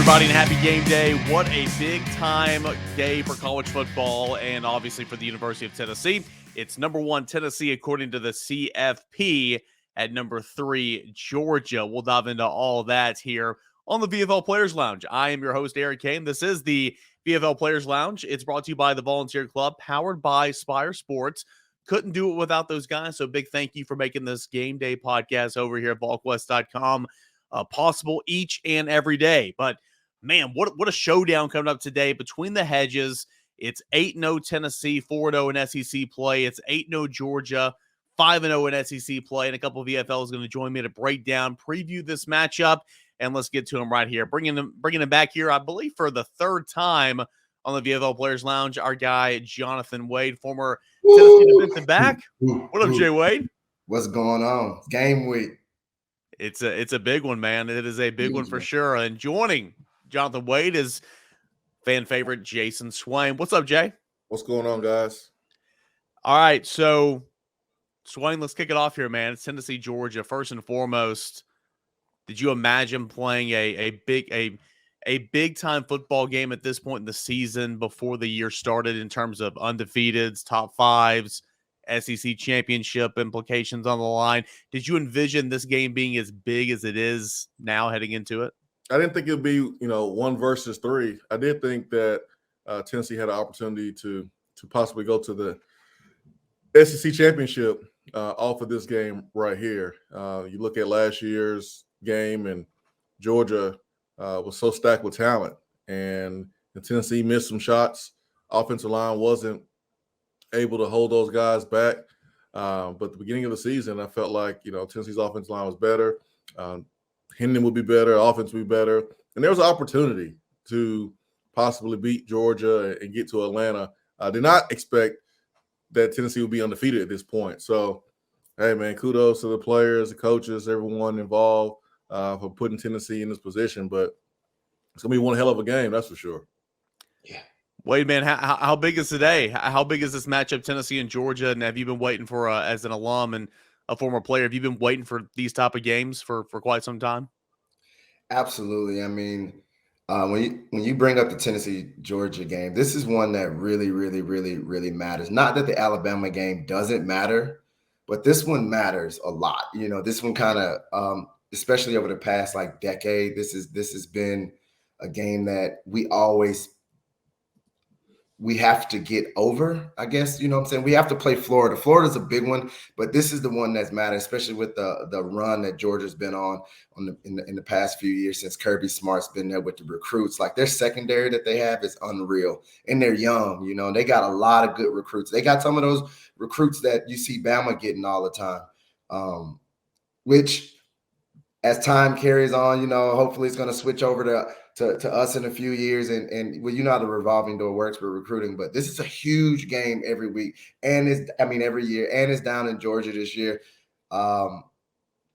everybody, and happy game day. What a big-time day for college football and obviously for the University of Tennessee. It's number 1 Tennessee according to the CFP, at number 3 Georgia. We'll dive into all that here on the VFL Players Lounge. I am your host, Eric Cain. This is the VFL Players Lounge. It's brought to you by the Volunteer Club, powered by Spire Sports. Couldn't do it without those guys, so big thank you for making this game day podcast over here at Volquest.com possible each and every day. But man, what a showdown coming up today between the hedges. It's 8-0 Tennessee, 4-0 in SEC play. It's 8-0 Georgia, 5-0 in SEC play. And a couple of VFL is going to join me to break down, preview this matchup, and let's get to them right here. Bringing him back here, I believe, for the third time on the VFL Players Lounge, our guy, Jonathan Wade, former Tennessee defensive back. What up, Jay Wade? What's going on? It's game week. It's a big one, man. It is a big one for sure. And joining Jonathan Wade is fan favorite Jayson Swain. What's up, Jay? What's going on, guys? All right, so Swain, let's kick it off here, man. It's Tennessee, Georgia. First and foremost, did you imagine playing a big time football game at this point in the season before the year started in terms of undefeateds, top fives, SEC championship implications on the line? Did you envision this game being as big as it is now heading into it? I didn't think it would be, 1 versus 3. I did think that Tennessee had an opportunity to possibly go to the SEC championship off of this game right here. You look at last year's game, and Georgia was so stacked with talent, and Tennessee missed some shots. Offensive line wasn't able to hold those guys back. But at the beginning of the season, I felt like, Tennessee's offensive line was better. Hendon would be better, offense would be better. And there was an opportunity to possibly beat Georgia and get to Atlanta. I did not expect that Tennessee would be undefeated at this point. So, hey, man, kudos to the players, the coaches, everyone involved for putting Tennessee in this position. But it's going to be one hell of a game, that's for sure. Yeah. Wade, man, how big is today? How big is this matchup, Tennessee and Georgia? And have you been waiting for, as an alum and a former player, have you been waiting for these type of games for quite some time? Absolutely. I mean, when you bring up the Tennessee-Georgia game, this is one that really, really, really, really matters. Not that the Alabama game doesn't matter, but this one matters a lot. This one kind of, especially over the past decade, this has been a game that we have to get over, I guess, you know what I'm saying? We have to play Florida. Florida's a big one, but this is the one that's mattered, especially with the run that Georgia's been in the past few years since Kirby Smart's been there with the recruits. Their secondary that they have is unreal, and they're young. They got a lot of good recruits. They got some of those recruits that you see Bama getting all the time, which as time carries on, hopefully it's going to switch over to us in a few years. And well, how the revolving door works with recruiting, but this is a huge game every week. And every year, and it's down in Georgia this year.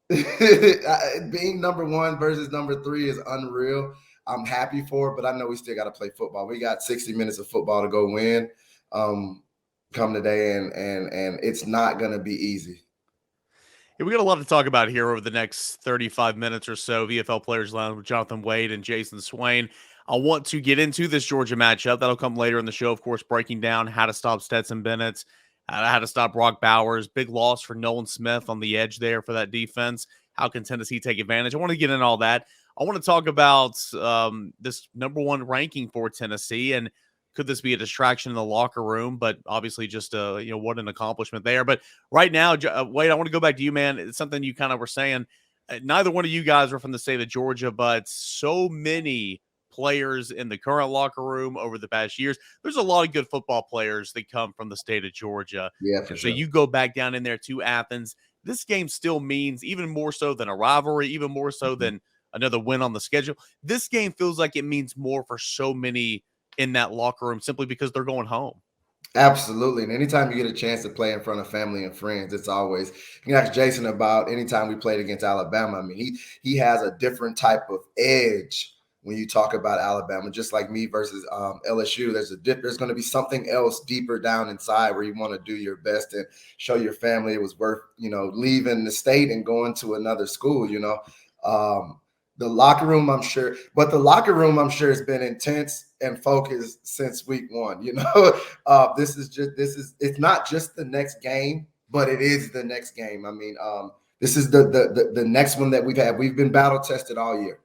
Being number 1 versus number 3 is unreal. I'm happy for it, but I know we still got to play football. We got 60 minutes of football to go win come today, and it's not going to be easy. Yeah, we got a lot to talk about here over the next 35 minutes or so. VFL Players Lounge with Jonathan Wade and Jayson Swain. I want to get into this Georgia matchup. That'll come later in the show, of course, breaking down how to stop Stetson Bennett, how to stop Brock Bowers. Big loss for Nolan Smith on the edge there for that defense. How can Tennessee take advantage? I want to get into all that. I want to talk about this number 1 ranking for Tennessee, and could this be a distraction in the locker room? But obviously just, what an accomplishment there. But right now, Wade, I want to go back to you, man. It's something you kind of were saying. Neither one of you guys were from the state of Georgia, but so many players in the current locker room over the past years. There's a lot of good football players that come from the state of Georgia. Yeah, for sure. So you go back down in there to Athens. This game still means, even more so than a rivalry, even more so than another win on the schedule, this game feels like it means more for so many in that locker room simply because they're going home. Absolutely. And anytime you get a chance to play in front of family and friends, it's always, you can ask Jayson about anytime we played against Alabama. I mean, he has a different type of edge when you talk about Alabama, just like me versus LSU. There's going to be something else deeper down inside where you want to do your best and show your family it was worth, leaving the state and going to another school, The locker room, I'm sure, but the locker room, I'm sure, has been intense and focused since week one. It's not just the next game, but it is the next game. I mean, this is the next one that we've had. We've been battle tested all year.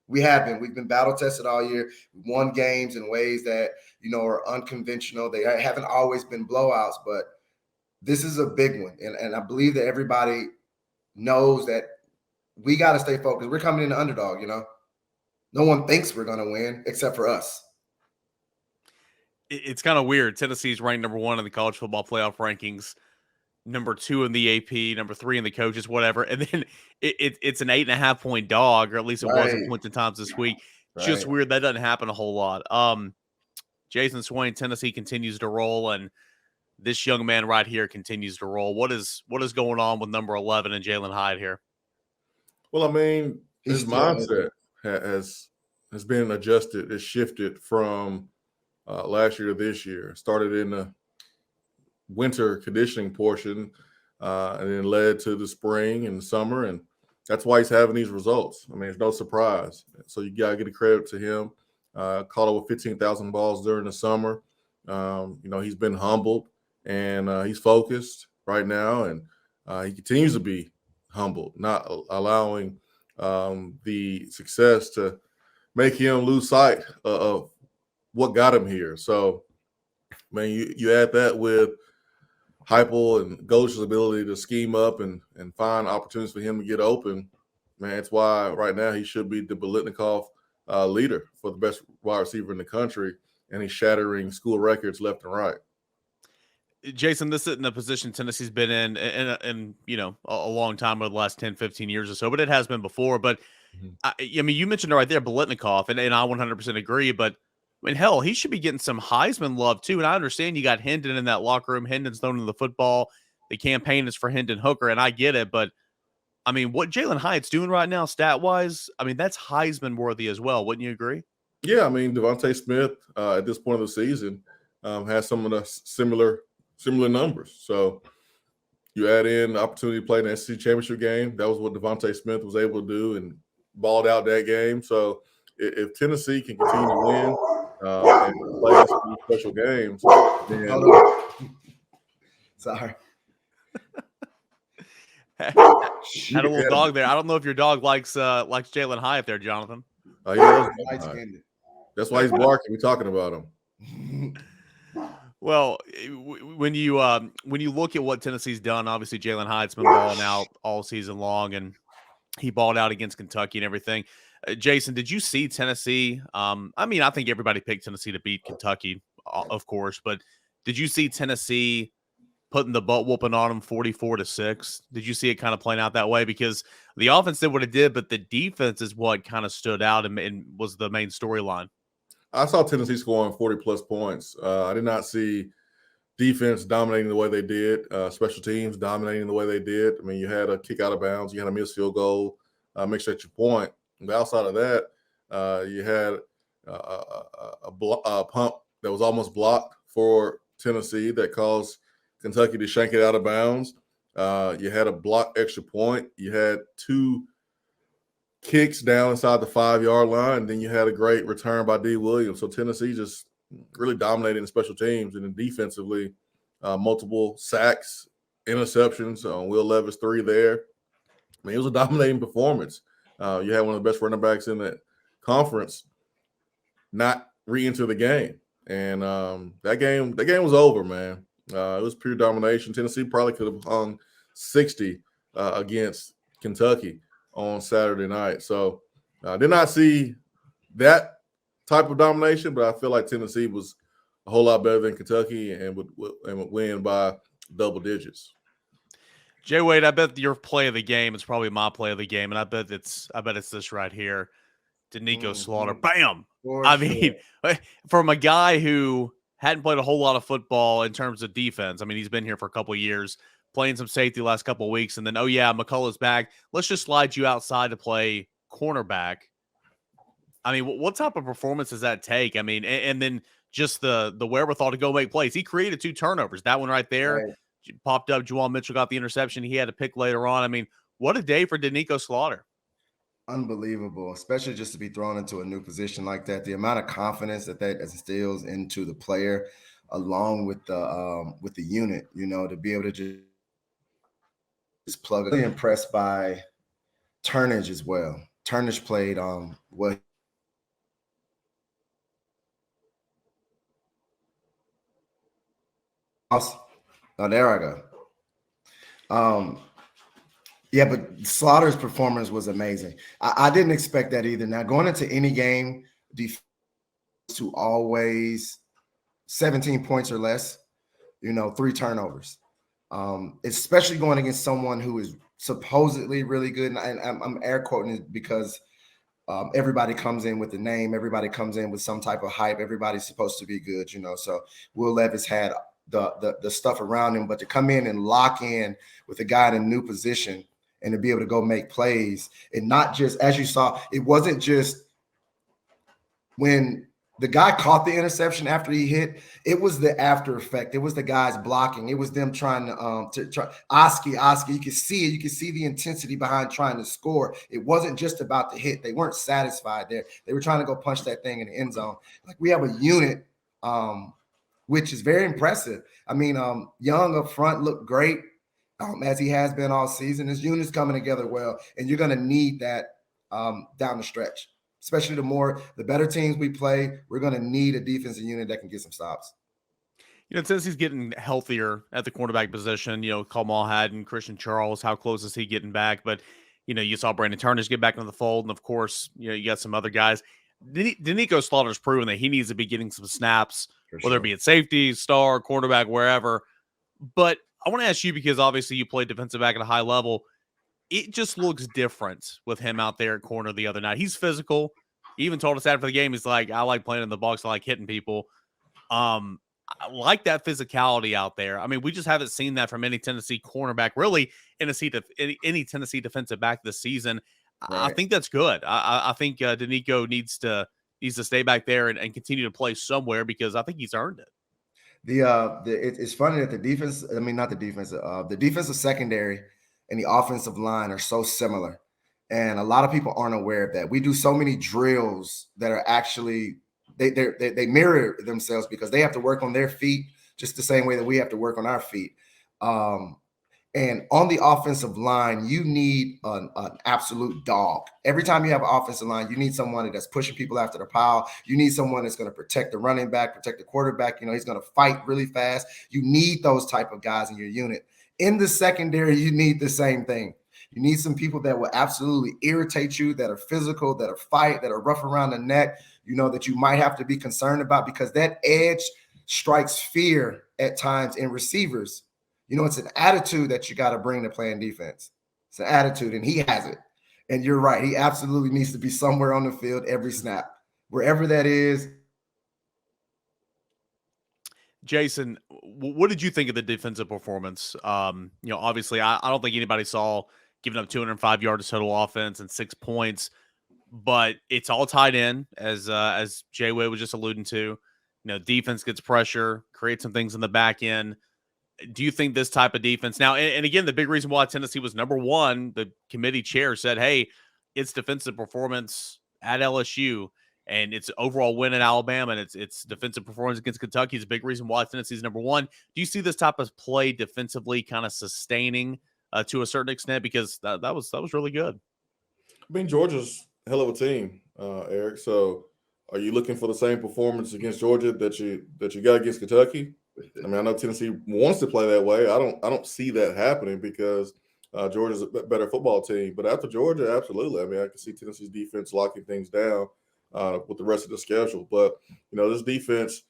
We've been battle tested all year. We won games in ways that, are unconventional. They haven't always been blowouts, but this is a big one. And I believe that everybody knows that we got to stay focused. We're coming in the underdog, No one thinks we're going to win except for us. It's kind of weird. Tennessee's ranked number 1 in the college football playoff rankings, number 2 in the AP, number 3 in the coaches, whatever. And then it's an 8.5 point dog, or at least it was at points in times this week. Right. Just weird. That doesn't happen a whole lot. Jayson Swain, Tennessee continues to roll, and this young man right here continues to roll. What is going on with number 11 and Jalin Hyatt here? Well, I mean, his mindset has been adjusted. It's shifted from last year to this year. Started in the winter conditioning portion and then led to the spring and the summer, and that's why he's having these results. I mean, it's no surprise. So you got to give the credit to him. Caught over 15,000 balls during the summer. He's been humbled, and he's focused right now, and he continues to be humbled, not allowing the success to make him lose sight of what got him here. So, man, you add that with Heupel and Goldsch's ability to scheme up and find opportunities for him to get open. Man, it's why right now he should be the Biletnikoff leader for the best wide receiver in the country, and he's shattering school records left and right. Jason, this isn't a position Tennessee's been in a long time, over the last 10, 15 years or so, but it has been before. But I mean, you mentioned it right there, Biletnikoff, and I 100% agree. But I mean, hell, he should be getting some Heisman love too. And I understand you got Hendon in that locker room. Hendon's throwing the football. The campaign is for Hendon Hooker, and I get it. But I mean, what Jalin Hyatt's doing right now, stat wise, I mean, that's Heisman worthy as well. Wouldn't you agree? Yeah, I mean, Devontae Smith at this point of the season has some of the similar numbers. So you add in the opportunity to play in the SEC championship game. That was what Devontae Smith was able to do and balled out that game. So if Tennessee can continue to win and play some special games, then sorry. Had a little dog there. I don't know if your dog likes Jalin Hyatt there, Jonathan. Oh, yeah, that's why he's barking. We're talking about him. Well, when you look at what Tennessee's done, obviously Jalin Hyatt's been balling out all season long, and he balled out against Kentucky and everything. Jason, did you see Tennessee? I mean, I think everybody picked Tennessee to beat Kentucky, of course, but did you see Tennessee putting the butt whooping on them 44-6? Did you see it kind of playing out that way? Because the offense did what it did, but the defense is what kind of stood out and was the main storyline. I saw Tennessee scoring 40-plus points. I did not see defense dominating the way they did, special teams dominating the way they did. I mean, you had a kick out of bounds, you had a missed field goal, mixed extra point. But outside of that, you had a pump that was almost blocked for Tennessee that caused Kentucky to shank it out of bounds. You had a blocked extra point. You had 2 kicks down inside the 5-yard line, and then you had a great return by D. Williams. So Tennessee just really dominated in special teams, and then defensively, multiple sacks, interceptions on Will Levis 3 there. I mean, it was a dominating performance. You had one of the best running backs in the conference not re-enter the game, and that game was over, man. It was pure domination. Tennessee probably could have hung 60 against Kentucky on Saturday night. So I did not see that type of domination, but I feel like Tennessee was a whole lot better than Kentucky and would win by double digits. Jay Wade, I bet your play of the game is probably my play of the game, and I bet it's this right here. Danico Slaughter. Bam! I mean, from a guy who hadn't played a whole lot of football in terms of defense. I mean, he's been here for a couple of years, playing some safety last couple of weeks, and then, oh, yeah, McCullough's back. Let's just slide you outside to play cornerback. I mean, what type of performance does that take? I mean, and then just the wherewithal to go make plays. He created 2 turnovers. That one right there popped up. Juwan Mitchell got the interception. He had a pick later on. I mean, what a day for Danico Slaughter. Unbelievable, especially just to be thrown into a new position like that. The amount of confidence that instills into the player, along with the unit, to be able to just plug it. Really impressed by Turnage as well. Turnage played well. Oh, there I go. Yeah, but Slaughter's performance was amazing. I didn't expect that either. Now, going into any game, defense to always 17 points or less, 3 turnovers. Especially going against someone who is supposedly really good. And I'm air quoting it because everybody comes in with a name. Everybody comes in with some type of hype. Everybody's supposed to be good, So Will Levis had the stuff around him, but to come in and lock in with a guy in a new position and to be able to go make plays, and not just, as you saw, it wasn't just when the guy caught the interception after he hit, it was the after effect. It was the guys blocking. It was them trying to try. Oski, you could see it. You could see the intensity behind trying to score. It wasn't just about the hit. They weren't satisfied there. They were trying to go punch that thing in the end zone. Like, we have a unit, which is very impressive. I mean, Young up front looked great, as he has been all season. His unit's coming together well, and you're going to need that down the stretch. Especially the better teams we play, we're going to need a defensive unit that can get some stops. Tennessee's getting healthier at the cornerback position. Kamal Haddon, Christian Charles, how close is he getting back? But, you saw Brandon Turnage get back into the fold. And, of course, you got some other guys. Danico Slaughter's proven that he needs to be getting some snaps, whether it be at safety, star, quarterback, wherever. But I want to ask you, because obviously you played defensive back at a high level, it just looks different with him out there at corner the other night. He's physical. He even told us after the game, he's like, I like playing in the box. I like hitting people. I like that physicality out there. I mean, we just haven't seen that from any Tennessee cornerback, really, any Tennessee defensive back this season. Right. I think that's good. I think Danico needs to stay back there and continue to play somewhere, because I think he's earned it. It's funny that the defensive secondary and the offensive line are so similar, and a lot of people aren't aware of that. We do so many drills that are actually they mirror themselves, because they have to work on their feet just the same way that we have to work on our feet. And on the offensive line, you need an absolute dog. Every time you have an offensive line, you need someone that's pushing people after the pile. You need someone that's going to protect the running back, protect the quarterback. He's going to fight really fast. You need those type of guys in your unit. In the secondary, you need the same thing. You need some people that will absolutely irritate you, that are physical, that are rough around the neck, that you might have to be concerned about, because that edge strikes fear at times in receivers. It's an attitude that you got to bring to playing defense. It's an attitude, and he has it. And you're right. He absolutely needs to be somewhere on the field every snap, wherever that is. Jayson, what did you think of the defensive performance? Obviously, I don't think anybody saw giving up 205 yards total offense and 6 points, but it's all tied in, as Jay Way was just alluding to. Defense gets pressure, creates some things in the back end. Do you think this type of defense now, and again, the big reason why Tennessee was number one, the committee chair said, hey, it's defensive performance at LSU, and it's overall win at Alabama, and it's defensive performance against Kentucky is a big reason why Tennessee's number one. Do you see this type of play defensively kind of sustaining to a certain extent? Because that was really good. I mean, Georgia's a hell of a team, Eric. So are you looking for the same performance against Georgia that you got against Kentucky? I mean, I know Tennessee wants to play that way. I don't see that happening, because Georgia's a better football team. But after Georgia, absolutely. I mean, I can see Tennessee's defense locking things down with the rest of the schedule. But, this defense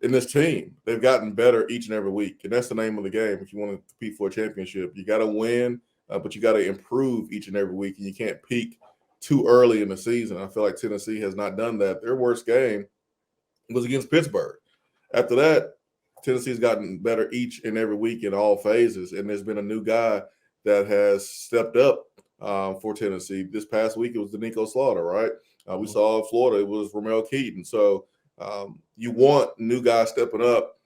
and this team, they've gotten better each and every week. And that's the name of the game. If you want to compete for a championship, you got to win, but you got to improve each and every week. And you can't peak too early in the season. I feel like Tennessee has not done that. Their worst game was against Pittsburgh. After that, Tennessee's gotten better each and every week in all phases, and there's been a new guy that has stepped up for Tennessee. This past week, it was Danico Slaughter, right? We saw in Florida, it was Ramel Keaton. So you want new guys stepping up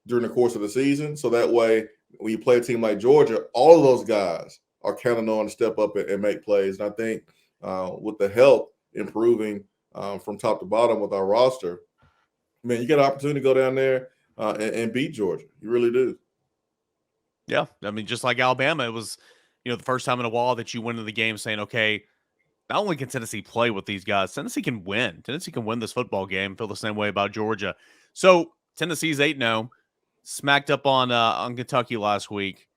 during the course of the season, so that way when you play a team like Georgia, all of those guys are counting on to step up and make plays. And I think with the health improving from top to bottom with our roster, man, you got an opportunity to go down there and beat Georgia. You really do. Yeah. I mean, just like Alabama, it was, the first time in a while that you went into the game saying, okay, not only can Tennessee play with these guys, Tennessee can win. Tennessee can win this football game. Feel the same way about Georgia. So Tennessee's 8-0, smacked up on Kentucky last week,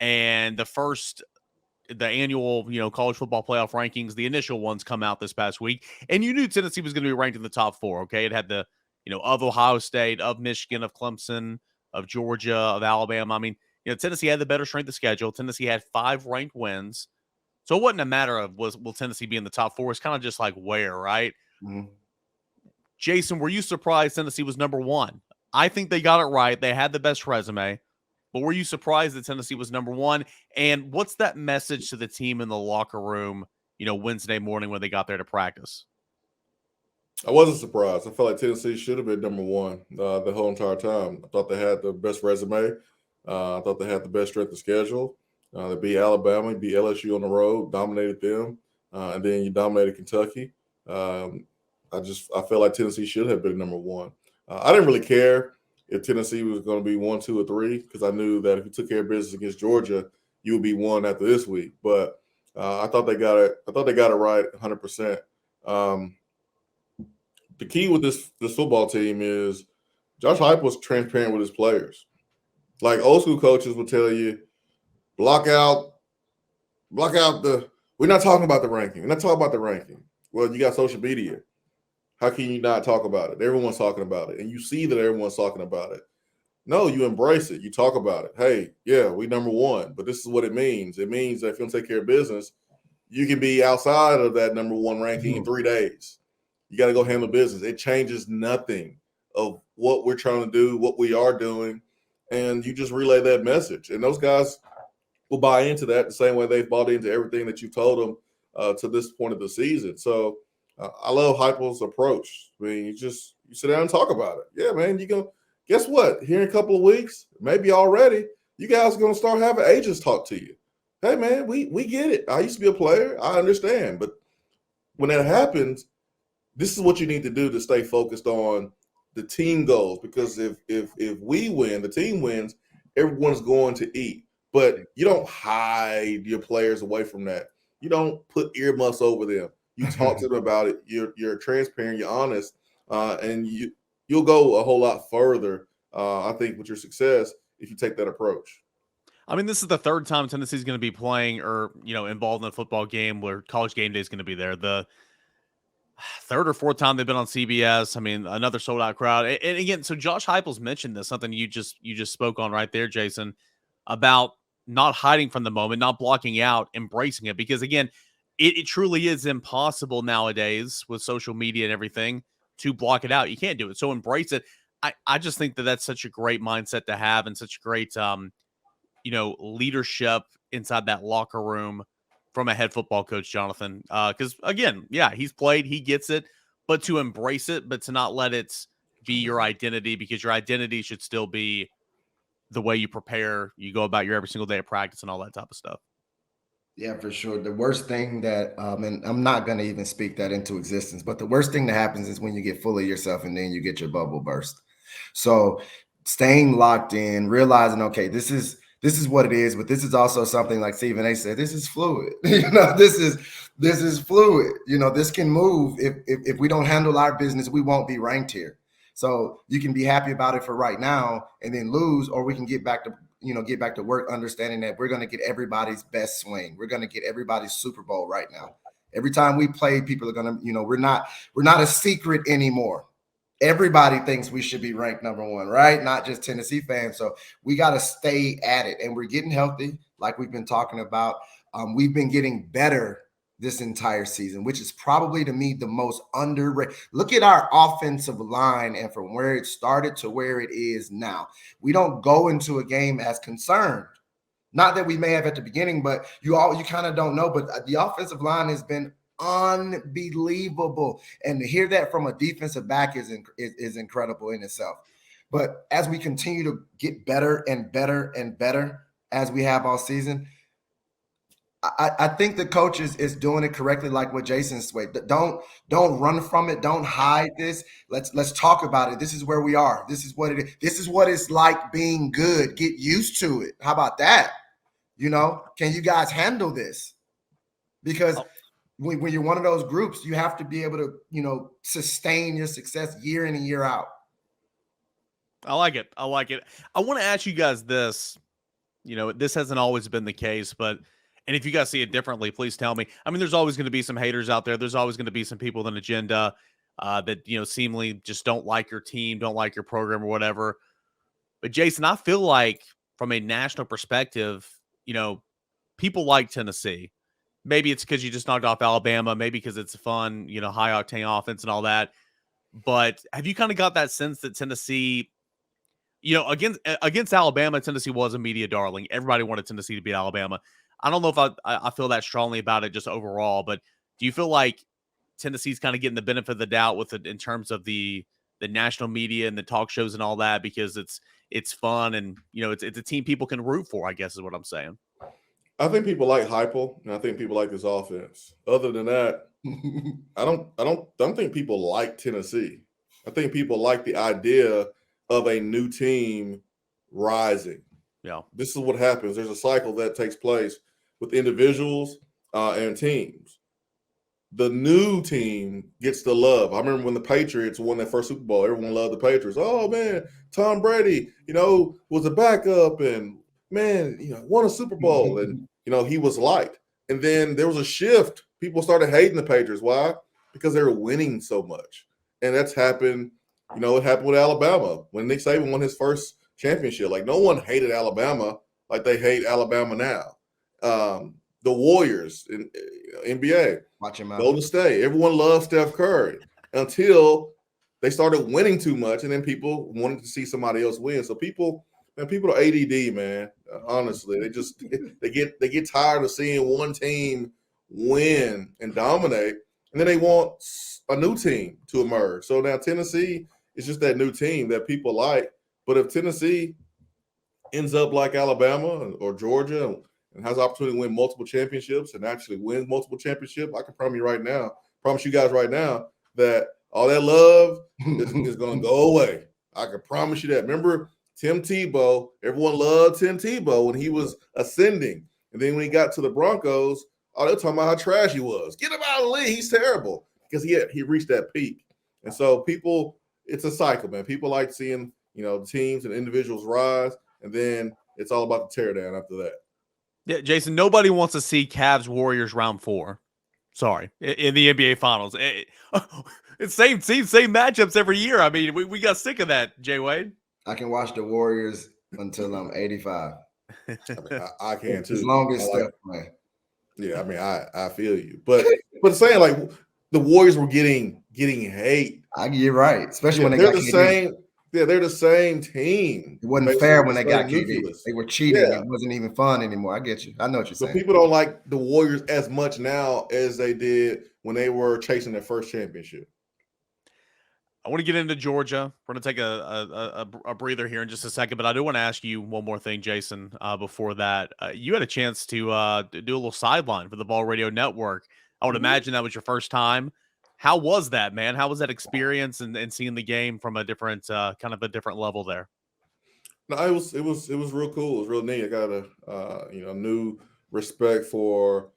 and the annual college football playoff rankings, the initial ones come out this past week, and you knew Tennessee was going to be ranked in the top 4. Okay, it had the of Ohio State, of Michigan, of Clemson, of Georgia, of Alabama. I mean, Tennessee had the better strength of schedule. Tennessee had 5 ranked wins. So it wasn't a matter of will Tennessee be in the top 4? It's kind of just like where, right? Mm-hmm. Jason, were you surprised Tennessee was number 1? I think they got it right. They had the best resume. But were you surprised that Tennessee was number 1? And what's that message to the team in the locker room, Wednesday morning when they got there to practice? I wasn't surprised. I felt like Tennessee should have been number 1 the whole entire time. I thought they had the best resume. I thought they had the best strength of schedule. They beat Alabama, beat LSU on the road, dominated them, and then you dominated Kentucky. I felt like Tennessee should have been number 1. I didn't really care if Tennessee was going to be 1, 2, or 3 because I knew that if you took care of business against Georgia, you would be 1 after this week. But I thought they got it. I thought they got it right 100%. The key with this football team is Josh Heupel was transparent with his players. Like old school coaches will tell you, block out the. We're not talking about the ranking. We're not talking about the ranking. Well, you got social media. How can you not talk about it? Everyone's talking about it, and you see that everyone's talking about it. No, you embrace it. You talk about it. Hey, yeah, we number 1, but this is what it means. It means that if you don't take care of business, you can be outside of that number 1 ranking in 3 days. You got to go handle business. It changes nothing of what we're trying to do, what we are doing, and you just relay that message. And those guys will buy into that the same way they've bought into everything that you've told them to this point of the season. So I love Heupel's approach. I mean, you sit down and talk about it. Yeah, man, guess what? Here in a couple of weeks, maybe already, you guys are going to start having agents talk to you. Hey, man, we get it. I used to be a player. I understand. But when that happens, this is what you need to do to stay focused on the team goals. Because if we win, the team wins, everyone's going to eat. But you don't hide your players away from that. You don't put earmuffs over them. You talk to them about it. You're transparent. You're honest, and you'll go a whole lot further. I think with your success if you take that approach. I mean, this is the 3rd time Tennessee's going to be playing or involved in a football game where College Game Day is going to be there. The 3rd or 4th time they've been on CBS. I mean, another sold out crowd. And again, so Josh Heupel's mentioned this, something you just spoke on right there, Jason, about not hiding from the moment, not blocking out, embracing it. Because again, it truly is impossible nowadays with social media and everything to block it out. You can't do it. So embrace it. I just think that that's such a great mindset to have and such great, leadership inside that locker room from a head football coach, Jonathan. Because again, yeah, he's played, he gets it, but to embrace it, but to not let it be your identity, because your identity should still be the way you prepare, you go about your every single day of practice and all that type of stuff. Yeah, for sure. The worst thing that, and I'm not going to even speak that into existence, but the worst thing that happens is when you get full of yourself and then you get your bubble burst. So staying locked in, realizing, okay, this is what it is, but this is also something like Stephen A said, this is fluid. This is fluid. This can move. If we don't handle our business, we won't be ranked here. So you can be happy about it for right now and then lose, or we can get back to work, understanding that we're going to get everybody's best swing. We're going to get everybody's Super Bowl right now. Every time we play, people are going to, we're not a secret anymore. Everybody thinks we should be ranked number 1, right? Not just Tennessee fans. So we got to stay at it, and we're getting healthy, like we've been talking about. We've been getting better this entire season, which is probably to me the most underrated. Look at our offensive line, and from where it started to where it is now. We don't go into a game as concerned. Not that we may have at the beginning, but you kind of don't know. But the offensive line has been unbelievable, and to hear that from a defensive back is incredible in itself. But as we continue to get better and better and better as we have all season, I think the coach is doing it correctly, like what Jayson Swain. Don't run from it. Don't hide this. Let's talk about it. This is where we are. This is what it is. This is what it's like being good. Get used to it. How about that? Can you guys handle this? Because when you're one of those groups, you have to be able to, sustain your success year in and year out. I like it. I want to ask you guys this. This hasn't always been the case, and if you guys see it differently, please tell me. I mean, there's always going to be some haters out there. There's always going to be some people with an agenda that, seemingly just don't like your team, don't like your program or whatever. But Jayson, I feel like from a national perspective, people like Tennessee. Maybe it's because you just knocked off Alabama. Maybe because it's a fun, high octane offense and all that. But have you kind of got that sense that Tennessee, against Alabama, Tennessee was a media darling. Everybody wanted Tennessee to beat Alabama. I don't know if I feel that strongly about it just overall, but do you feel like Tennessee's kind of getting the benefit of the doubt with it in terms of the national media and the talk shows and all that because it's fun and it's a team people can root for, I guess is what I'm saying. I think people like Heupel, and I think people like this offense. Other than that, I don't think people like Tennessee. I think people like the idea of a new team rising. Yeah, this is what happens. There's a cycle that takes place with individuals and teams. The new team gets the love. I remember when the Patriots won their first Super Bowl, everyone loved the Patriots. Oh man, Tom Brady, was a backup and man, won a Super Bowl and he was liked. And then there was a shift. People started hating the Patriots. Why? Because they were winning so much. And that's happened. It happened with Alabama when Nick Saban won his first championship. Like no one hated Alabama like they hate Alabama now. The Warriors in NBA, watch him out. Golden State, everyone loved Steph Curry until they started winning too much, and then people wanted to see somebody else win. So people are ADD, man. Honestly, they get tired of seeing one team win and dominate, and then they want a new team to emerge. So now Tennessee is just that new team that people like. But if Tennessee ends up like Alabama or Georgia and has the opportunity to win multiple championships and actually wins multiple championships, I can promise you guys right now that all that love is going to go away. I can promise you that. Remember Tim Tebow? Everyone loved Tim Tebow when he was ascending. And then when he got to the Broncos, they're talking about how trash he was. Get him out of the league. He's terrible because he reached that peak. And so people, it's a cycle, man. People like seeing, teams and individuals rise, and then it's all about the teardown after that. Yeah, Jayson, nobody wants to see Cavs Warriors round 4. Sorry, in the NBA Finals. It's same matchups every year. I mean, we got sick of that, Jay Wade. I can watch the Warriors until I'm 85. I can too. As long as Steph play. Yeah, I mean, I feel you, but saying like the Warriors were getting hate. You're right, especially when they got the same. Yeah, they're the same team. It wasn't fair when they got KD. They were cheating. Yeah. It wasn't even fun anymore. I get you. I know what you're saying. So people don't like the Warriors as much now as they did when they were chasing their first championship. I want to get into Georgia. We're going to take a breather here in just a second, but I do want to ask you one more thing, Jayson, before that. You had a chance to do a little sideline for the Vol Radio Network. I would imagine that was your first time. How was that, man? How was that experience and seeing the game from a different kind of a different level there? No, it was real cool. It was real neat. I got a new respect for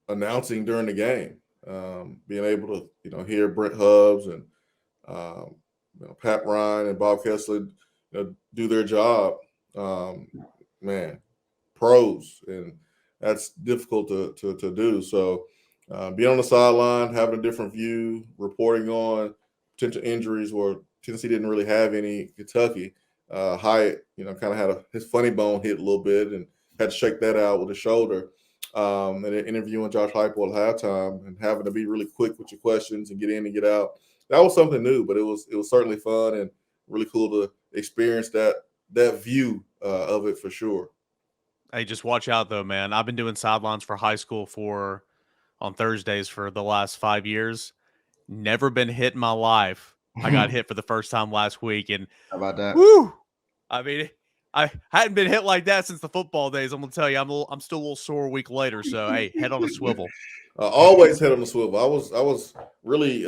announcing during the game. Being able to hear Brent Hubbs and Pat Ryan and Bob Kessler do their job, man, pros, and that's difficult to do. So being on the sideline, having a different view, reporting on potential injuries where Tennessee didn't really have any. Kentucky, Hyatt, kind of had his funny bone hit a little bit and had to shake that out with his shoulder. And then interviewing Josh Heupel at halftime and having to be really quick with your questions and get in and get out. That was something new, but it was certainly fun and really cool to experience that view of it for sure. Hey, just watch out though, man. I've been doing sidelines for high school on Thursdays for the last 5 years. Never been hit in my life. I got hit for the first time last week, and how about that? Woo! I mean, I hadn't been hit like that since the football days. I'm gonna tell you, I'm still a little sore a week later. So hey, head on a swivel. Always head on the swivel. I was really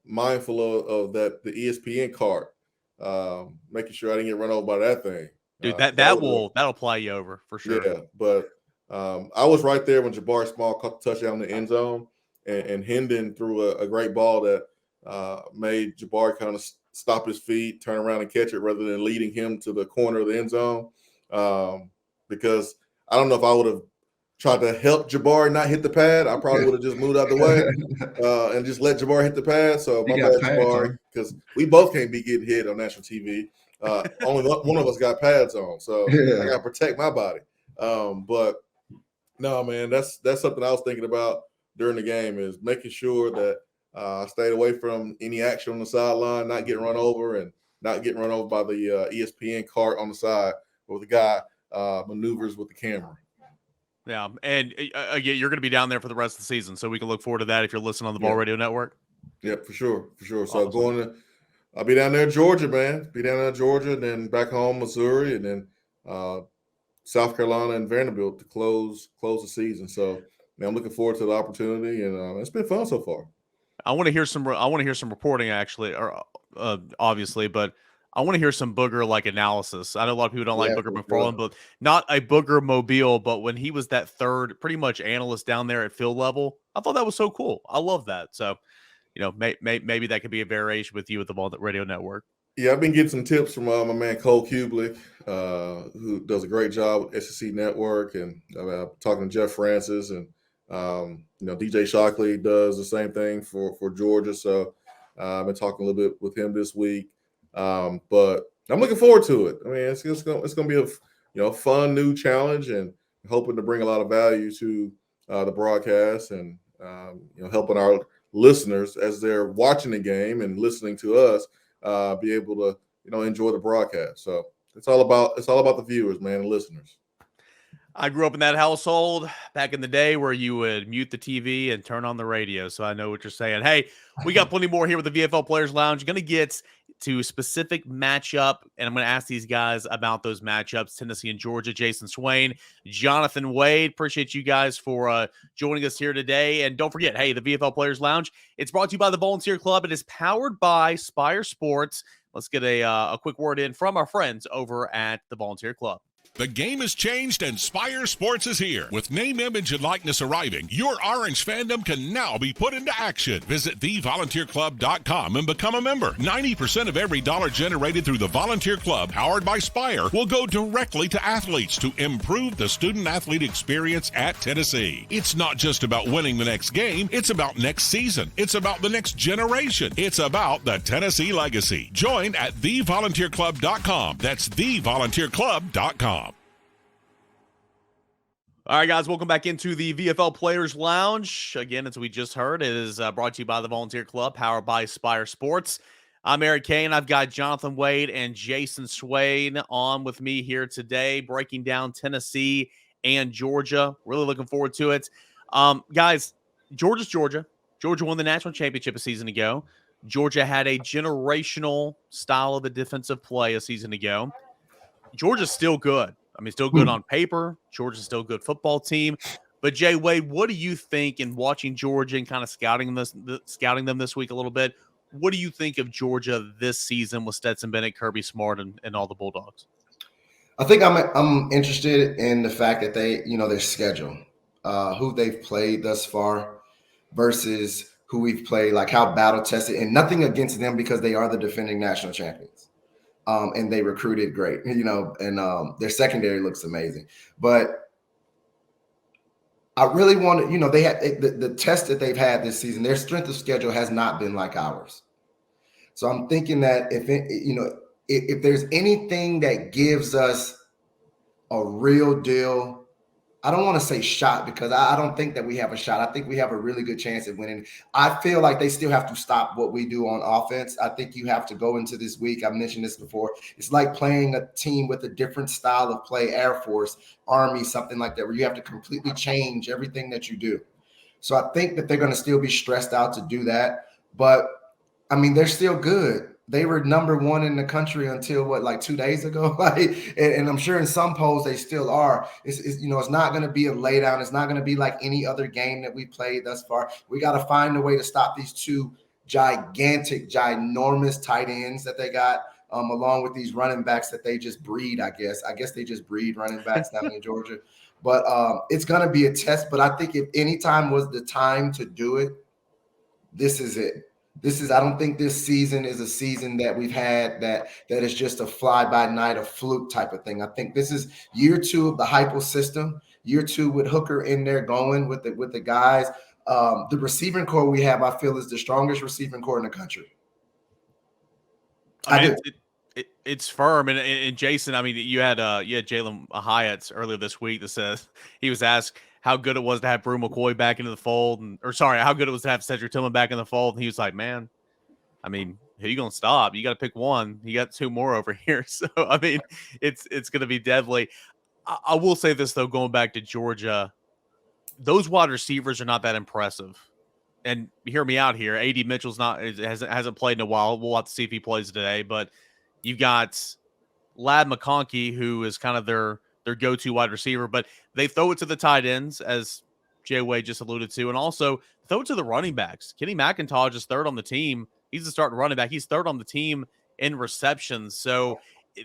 mindful of the ESPN cart, making sure I didn't get run over by that thing. Dude, that'll play you over for sure. Yeah, but I was right there when Jabari Small caught the touchdown in the end zone, and Hendon threw a great ball that made Jabari kind of stop his feet, turn around and catch it rather than leading him to the corner of the end zone. Because I don't know if I would have tried to help Jabari not hit the pad. I probably would have just moved out the way and just let Jabari hit the pad. So my bad, Jabari, because we both can't be getting hit on national TV. Only one of us got pads on, so I got to protect my body. But no, man, that's something I was thinking about during the game, is making sure that I stayed away from any action on the sideline, not getting run over, and not getting run over by the ESPN cart on the side where the guy maneuvers with the camera. Yeah, and again, you're going to be down there for the rest of the season, so we can look forward to that if you're listening on the Ball Radio Network. Yeah, for sure. So I'll be down there in Georgia, man. Be down there in Georgia, and then back home, Missouri, and then South Carolina and Vanderbilt to close the season. So, man, I'm looking forward to the opportunity, and it's been fun so far. I want to hear some reporting, actually, or obviously, but I want to hear some Booger like analysis. I know a lot of people don't like Booger McFarland, but not a Booger mobile. But when he was that third, pretty much analyst down there at field level, I thought that was so cool. I love that. So, maybe that could be a variation with you at the Ball Radio Network. Yeah, I've been getting some tips from my man Cole Kublik, who does a great job with SEC Network, and talking to Jeff Francis, and DJ Shockley does the same thing for Georgia. So I've been talking a little bit with him this week, but I'm looking forward to it. I mean, it's going to be a fun new challenge, and hoping to bring a lot of value to the broadcast, and helping our listeners as they're watching the game and listening to us be able to enjoy the broadcast. So it's all about the viewers, man, and listeners. I grew up in that household back in the day where you would mute the TV and turn on the radio. So I know what you're saying. Hey, we got plenty more here with the VFL Players Lounge. Going to get to specific matchup, and I'm going to ask these guys about those matchups, Tennessee and Georgia. Jayson Swain, Jonathan Wade, appreciate you guys for joining us here today. And don't forget, hey, the VFL Players Lounge, it's brought to you by the Volunteer Club. It is powered by Spire Sports. Let's get a quick word in from our friends over at the Volunteer Club. The game has changed and Spire Sports is here. With name, image, and likeness arriving, your Orange fandom can now be put into action. Visit thevolunteerclub.com and become a member. 90% of every dollar generated through the Volunteer Club, powered by Spire, will go directly to athletes to improve the student-athlete experience at Tennessee. It's not just about winning the next game. It's about next season. It's about the next generation. It's about the Tennessee legacy. Join at thevolunteerclub.com. That's thevolunteerclub.com. All right, guys, welcome back into the VFL Players Lounge. Again, as we just heard, it is brought to you by the Volunteer Club, powered by Spire Sports. I'm Eric Cain. I've got Jonathan Wade and Jayson Swain on with me here today, breaking down Tennessee and Georgia. Really looking forward to it. Guys, Georgia's Georgia. Georgia won the national championship a season ago. Georgia had a generational style of the defensive play a season ago. Georgia's still good. I mean, still good on paper. Georgia's still a good football team. But, Jay Wade, what do you think in watching Georgia and kind of scouting them this week a little bit? What do you think of Georgia this season with Stetson Bennett, Kirby Smart, and all the Bulldogs? I think I'm interested in the fact that their schedule, who they've played thus far versus who we've played, like how battle-tested, and nothing against them because they are the defending national champions. And they recruited great, and their secondary looks amazing. But I really want to, they had the test that they've had this season. Their strength of schedule has not been like ours. So I'm thinking that if there's anything that gives us a real deal, I don't want to say shot because I don't think that we have a shot. I think we have a really good chance at winning. I feel like they still have to stop what we do on offense. I think you have to go into this week. I've mentioned this before. It's like playing a team with a different style of play, Air Force, Army, something like that, where you have to completely change everything that you do. So I think that they're going to still be stressed out to do that. But, I mean, they're still good. they were number one in the country until like 2 days ago. And I'm sure in some polls they still are. It's not going to be a lay down. It's not going to be like any other game that we played thus far. We got to find a way to stop these two ginormous tight ends that they got, along with these running backs that they just breed. I guess they just breed running backs down in Georgia. But it's going to be a test. But I think if any time was the time to do it, this is it. I don't think this season is a season that we've had that is just a fly by night, a fluke type of thing. I think this is year 2 of the Heupel system, year 2 with Hooker in there going with the guys. The receiving core we have, I feel, is the strongest receiving core in the country. It's firm. And Jason, I mean, you had Jalin Hyatt earlier this week that says he was asked how good it was to have Brew McCoy back into the fold, how good it was to have Cedric Tillman back in the fold. And he was like, man, I mean, who you going to stop? You got to pick one. You got 2 more over here. So, I mean, it's going to be deadly. I will say this, though, going back to Georgia, those wide receivers are not that impressive. And hear me out here. A.D. Mitchell's hasn't played in a while. We'll have to see if he plays today. But you've got Ladd McConkey, who is kind of their go-to wide receiver. But they throw it to the tight ends, as Jay Wade just alluded to, and also throw it to the running backs. Kenny McIntosh is 3rd on the team. He's the starting running back. He's 3rd on the team in receptions. So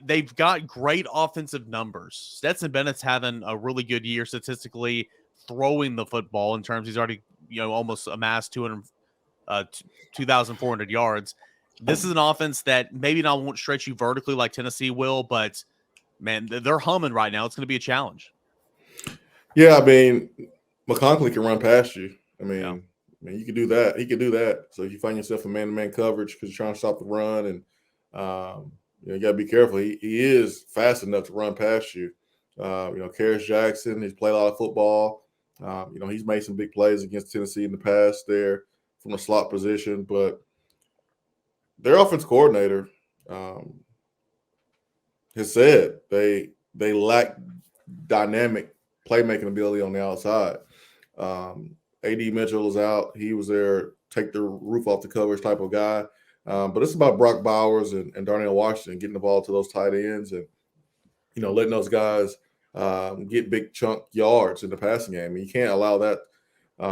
they've got great offensive numbers. Stetson Bennett's having a really good year statistically throwing the football in terms he's already almost amassed 2,400 yards. This is an offense that maybe not won't stretch you vertically like Tennessee will, but man, they're humming right now. It's going to be a challenge. Yeah, I mean, McConkey can run past you. I mean, you can do that. He can do that. So if you find yourself in man-to-man coverage because you're trying to stop the run, and you got to be careful. He is fast enough to run past you. Karis Jackson, he's played a lot of football. He's made some big plays against Tennessee in the past there from a slot position, but their offense coordinator has said they lack dynamic playmaking ability on the outside. A.D. Mitchell is out. He was there, take the roof off the covers type of guy. But it's about Brock Bowers and Darnell Washington getting the ball to those tight ends and, letting those guys get big chunk yards in the passing game. And you can't allow that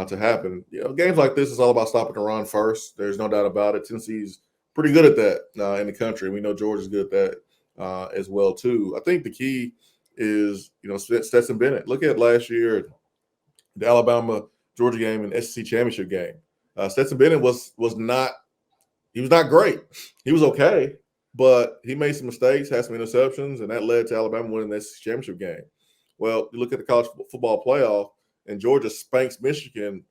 to happen. Games like this is all about stopping the run first. There's no doubt about it. Tennessee's pretty good at that in the country. We know Georgia's good at that as well, too. I think the key is, Stetson Bennett. Look at last year, the Alabama-Georgia game and SEC championship game. Stetson Bennett was not great. He was okay, but he made some mistakes, had some interceptions, and that led to Alabama winning the SEC championship game. Well, you look at the college football playoff, and Georgia spanks Michigan.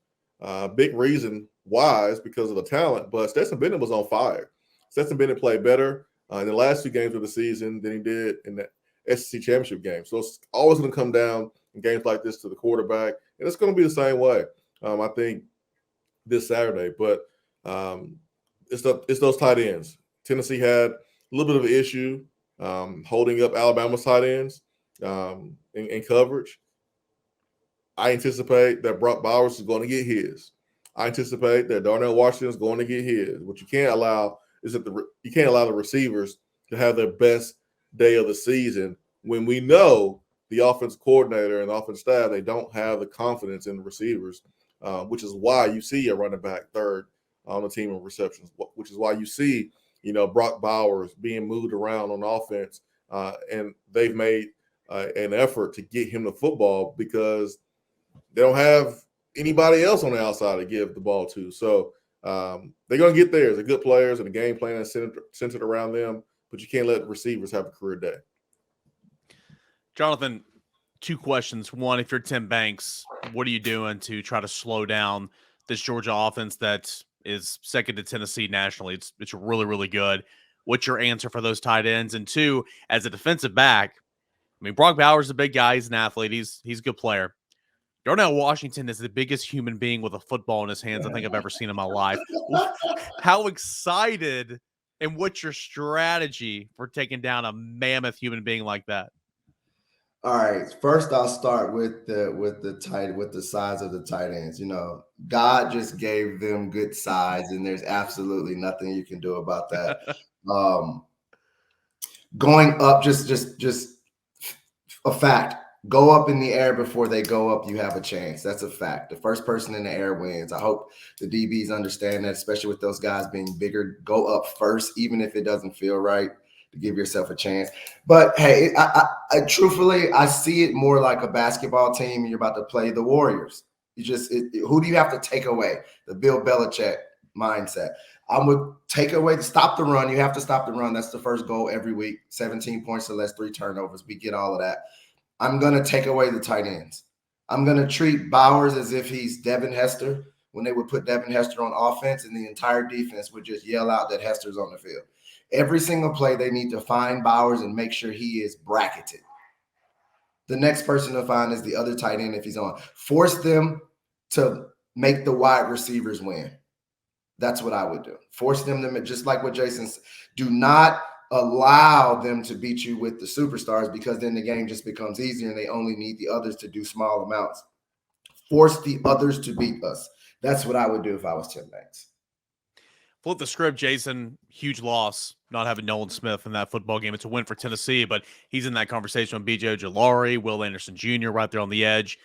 Big reason why is because of the talent, but Stetson Bennett was on fire. Stetson Bennett played better in the last 2 games of the season than he did in the SEC championship game. So it's always going to come down in games like this to the quarterback, and it's going to be the same way, I think, this Saturday. But it's those tight ends. Tennessee had a little bit of an issue holding up Alabama's tight ends in coverage. I anticipate that Brock Bowers is going to get his. I anticipate that Darnell Washington is going to get his. What you can't allow is that you can't allow the receivers to have their best day of the season when we know the offense coordinator and the offense staff, they don't have the confidence in the receivers, which is why you see a running back 3rd on the team in receptions, which is why you see, Brock Bowers being moved around on offense, and they've made an effort to get him the football because they don't have anybody else on the outside to give the ball to. So they're going to get there. They're good players, and the game plan is centered around them, but you can't let receivers have a career day. Jonathan, 2 questions. One, if you're Tim Banks, what are you doing to try to slow down this Georgia offense that is second to Tennessee nationally? It's really, really good. What's your answer for those tight ends? And 2, as a defensive back, I mean, Brock Bowers is a big guy. He's an athlete. He's a good player. Darnell Washington is the biggest human being with a football in his hands I think I've ever seen in my life. How excited and what's your strategy for taking down a mammoth human being like that? All right. First, I'll start with the size of the tight ends. God just gave them good size, and there's absolutely nothing you can do about that. Going up, just a fact. Go up in the air before they go up. You have a chance. That's a fact. The first person in the air wins. I hope the DBs understand that, especially with those guys being bigger. Go up first, even if it doesn't feel right, to give yourself a chance. But hey, I truthfully, I see it more like a basketball team, and you're about to play the Warriors. Who do you have to take away? The Bill Belichick mindset. I'm going to take away, stop the run. You have to stop the run. That's the first goal every week. 17 points or less, 3 turnovers. We get all of that. I'm going to take away the tight ends. I'm going to treat Bowers as if he's Devin Hester when they would put Devin Hester on offense, and the entire defense would just yell out that Hester's on the field. Every single play, they need to find Bowers and make sure he is bracketed. The next person to find is the other tight end if he's on. Force them to make the wide receivers win. That's what I would do. Force them to, just like what Jayson said, do not allow them to beat you with the superstars, because then the game just becomes easier and they only need the others to do small amounts. Force the others to beat us. That's what I would do if I was Tim Banks. Flip the script, Jayson. Huge loss not having Nolan Smith in that football game. It's a win for Tennessee, but he's in that conversation with B.J. Ojulari, Will Anderson Jr. right there on the edge,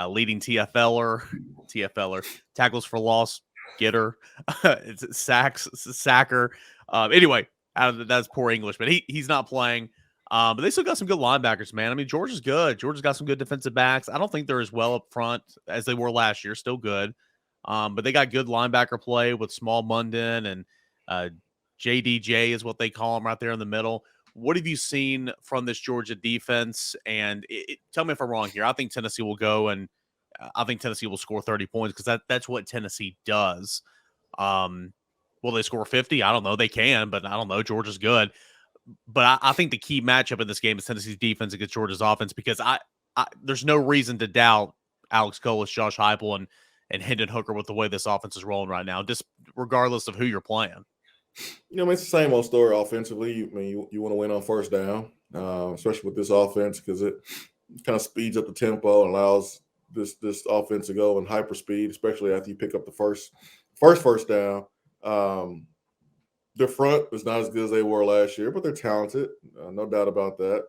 leading TFLer, tackles for loss, getter, it's sacker. Anyway, that's poor English, but he's not playing. But they still got some good linebackers, man. I mean, Georgia's good. Georgia's got some good defensive backs. I don't think they're as well up front as they were last year. Still good. But they got good linebacker play with Small Munden and JDJ is what they call him right there in the middle. What have you seen from this Georgia defense? And tell me if I'm wrong here. I think Tennessee will go and I think Tennessee will score 30 points because that's what Tennessee does. Will they score 50? I don't know. They can, but I don't know. Georgia's good. But I think the key matchup in this game is Tennessee's defense against Georgia's offense, because there's no reason to doubt Alex Colas, Josh Heupel, and Hendon Hooker with the way this offense is rolling right now, just regardless of who you're playing. You know, I mean, it's the same old story offensively. I mean, you want to win on first down, especially with this offense, because it kind of speeds up the tempo and allows this offense to go in hyper speed, especially after you pick up the first down. Their front is not as good as they were last year, but they're talented, no doubt about that.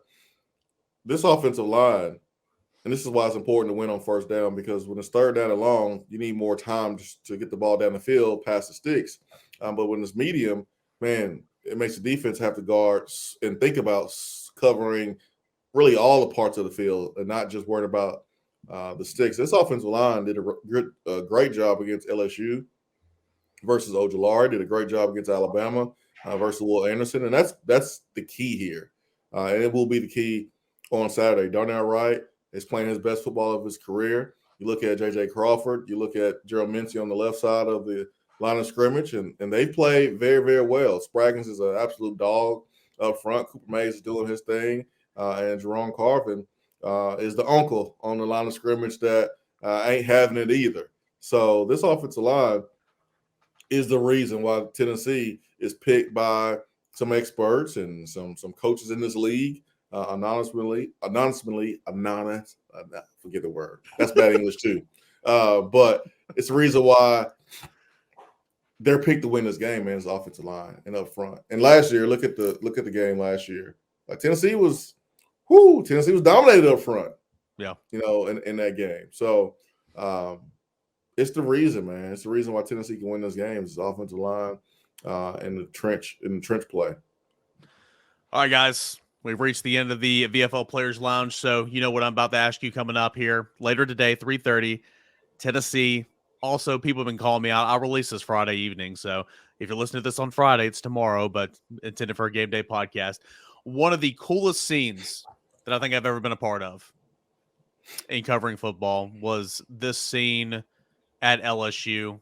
This offensive line, and this is why it's important to win on first down, because when it's third down and long, you need more time to get the ball down the field past the sticks. But when it's medium, man, it makes the defense have to guard and think about covering really all the parts of the field and not just worried about the sticks. This offensive line did a great job against LSU versus Ojulari, did a great job against Alabama versus Will Anderson, and that's the key here. And it will be the key on Saturday. Darnell Wright is playing his best football of his career. You look at J.J. Crawford, you look at Gerald Mincy on the left side of the line of scrimmage, and they play very, very well. Spraggins is an absolute dog up front. Cooper Mays is doing his thing, and Jerome Carvin is the uncle on the line of scrimmage that ain't having it either. So this offensive line is the reason why Tennessee is picked by some experts and some coaches in this league anonymously, forget the word. That's bad English too. But it's the reason why they're picked to win this game, man, is offensive line and up front. And last year, look at the game last year. Like Tennessee was dominated up front. Yeah. You know, in that game. So it's the reason, man. It's the reason why Tennessee can win this game is offensive line and the trench play. All right, guys. We've reached the end of the VFL Players Lounge, so you know what I'm about to ask you coming up here. Later today, 3:30, Tennessee. Also, people have been calling me out. I'll release this Friday evening, so if you're listening to this on Friday, it's tomorrow, but intended for a game day podcast. One of the coolest scenes that I think I've ever been a part of in covering football was this scene at LSU.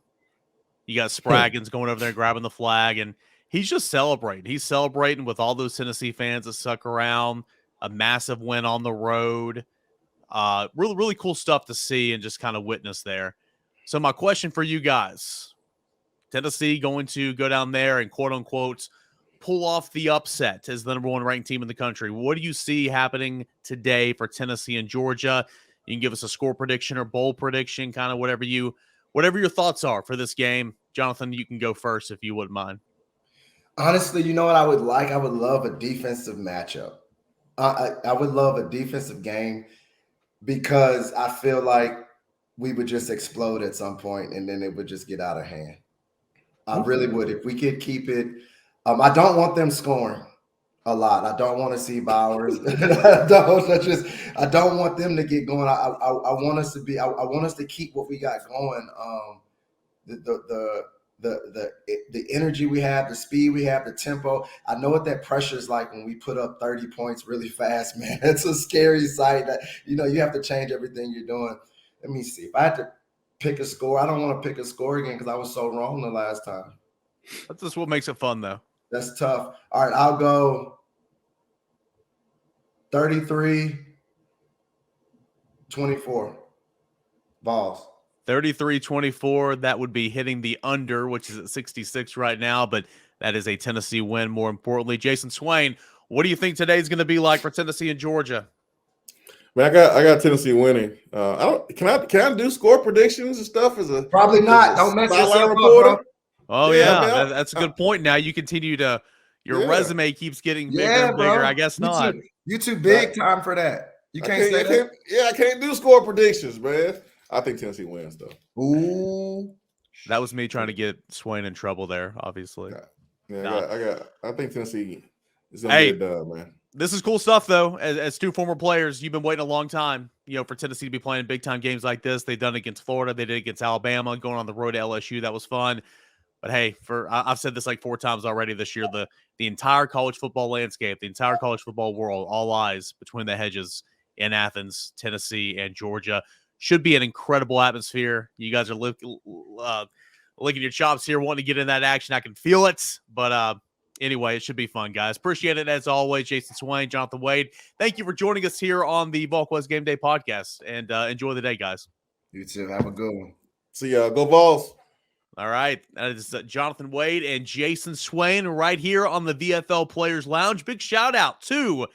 You got Spraggins going over there grabbing the flag, and he's just celebrating. He's celebrating with all those Tennessee fans that stuck around. A massive win on the road. Really, really cool stuff to see and just kind of witness there. So my question for you guys, Tennessee going to go down there and quote unquote pull off the upset as the number one ranked team in the country. What do you see happening today for Tennessee and Georgia? You can give us a score prediction or bowl prediction, kind of whatever your thoughts are for this game. Jonathan, you can go first if you wouldn't mind. Honestly, you know what I would like? I would love a defensive matchup. I would love a defensive game because I feel like we would just explode at some point and then it would just get out of hand. I really would. If we could keep it, I don't want them scoring a lot. I don't want to see Bowers. I don't want them to get going. I want us to be. I want us to keep what we got going. The energy we have, the speed we have, the tempo. I know what that pressure is like when we put up 30 points really fast, man. It's a scary sight that, you have to change everything you're doing. Let me see. If I had to pick a score, I don't want to pick a score again because I was so wrong the last time. That's just what makes it fun, though. That's tough. All right, I'll go 33-24. Vols. 33-24. That would be hitting the under, which is at 66 right now, but that is a Tennessee win, more importantly. Jayson Swain, what do you think today's going to be like for Tennessee and Georgia? Man, I got Tennessee winning. Can I do score predictions and stuff as a probably not. Don't mess yourself up, bro. Oh yeah, that's a good point. Now you continue to your resume keeps getting bigger and bigger. Bro. I guess not. You too big time for that. You can't say that. I can't do score predictions, man. I think Tennessee wins though. Ooh, that was me trying to get Swain in trouble there. Obviously, I think Tennessee is gonna get it done, man. This is cool stuff, though. As two former players, you've been waiting a long time, for Tennessee to be playing big-time games like this. They've done it against Florida. They did it against Alabama, going on the road to LSU. That was fun. But, hey, I've said this like 4 times already this year, the entire college football landscape, the entire college football world, all eyes between the hedges in Athens, Tennessee, and Georgia. Should be an incredible atmosphere. You guys are licking your chops here, wanting to get in that action. I can feel it. But, anyway, it should be fun, guys. Appreciate it as always. Jayson Swain, Jonathan Wade. Thank you for joining us here on the Volquest Game Day podcast, and enjoy the day, guys. You too. Have a good one. See ya. Go Vols. All right. That is Jonathan Wade and Jayson Swain right here on the VFL Players Lounge. Big shout out to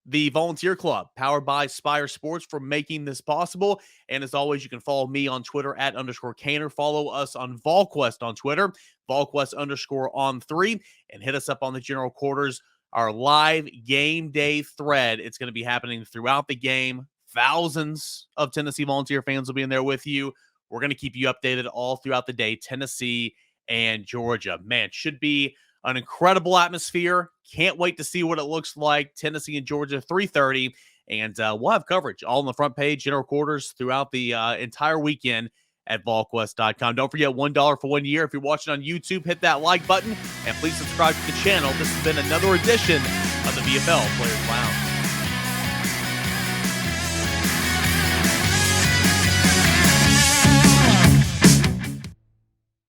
the Volunteer Club, powered by Spire Sports, for making this possible. And as always, you can follow me on Twitter at _Cainer. Follow us on Volquest on Twitter, Volquest _on3, and hit us up on the general quarters, our live game day thread. It's going to be happening throughout the game. Thousands of Tennessee Volunteer fans will be in there with you. We're going to keep you updated all throughout the day, Tennessee and Georgia. Man, should be an incredible atmosphere. Can't wait to see what it looks like. Tennessee and Georgia, 3:30. And we'll have coverage all on the front page, general quarters, throughout the entire weekend at Volquest.com. Don't forget, $1 for 1 year. If you're watching on YouTube, hit that like button. And please subscribe to the channel. This has been another edition of the VFL Players Lounge.